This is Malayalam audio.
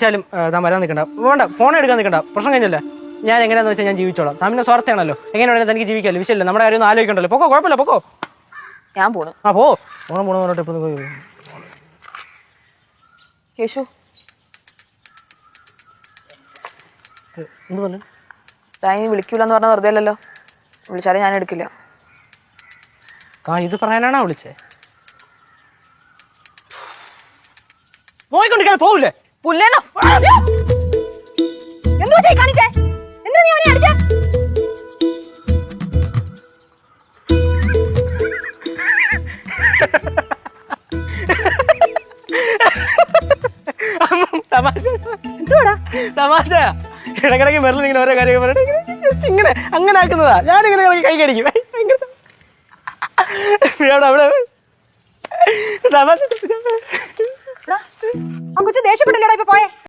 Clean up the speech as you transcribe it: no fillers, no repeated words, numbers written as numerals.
വിളിച്ചാലും താൻ വരാൻ നിൽക്കണ്ട. വേണ്ട, ഫോൺ എടുക്കാൻ നിൽക്കണ്ട. പ്രശ്നം കഴിഞ്ഞല്ല. ഞാൻ എങ്ങനെയാന്ന് വെച്ചാൽ ഞാൻ ജീവിച്ചോളാം. തമ്മിന്റെ സ്വാർത്ഥയാണല്ലോ. എങ്ങനെയാണെങ്കിലും തനിക്ക് ജീവിക്കാമല്ലോ. വിഷയമില്ല. നമ്മുടെ കാര്യം ഒന്നും ആലോചിക്കണ്ടല്ലോ. പൊക്കോ, കുഴപ്പമില്ല, പൊക്കോ. ഞാൻ പോണു. ആ പോ. പോണെന്ന് പറഞ്ഞിട്ട് ഇപ്പൊ കേശു എന്ത് പറഞ്ഞു? താൻ ഇനി വിളിക്കൂലെന്ന് പറഞ്ഞാൽ വെറുതെ അല്ലല്ലോ. വിളിച്ചാലും ഞാൻ എടുക്കില്ല. താ ഇത് പറയാനാണോ വിളിച്ചേ? പോയിക്കൊണ്ടിരിക്കാൻ പോവില്ലേ? പുല്ലേനോ എന്തോ കാണിച്ചേ? എന്താ നീ അവനെ അടിച്ചേ? തമാശ. ഇടക്കിടക്ക് മെറിൽ ഇങ്ങനെ ഓരോ കാര്യങ്ങൾ പറഞ്ഞിട്ട് ജസ്റ്റ് ഇങ്ങനെ അങ്ങനെ ആക്കുന്നതാ. ഞാനിങ്ങനെ ഇടയ്ക്ക് കൈ കടിക്കും. അവിടെ തമാശ. ദേഷ്യപ്പെട്ടില്ലടാ ഇപ്പൊ പോയേ.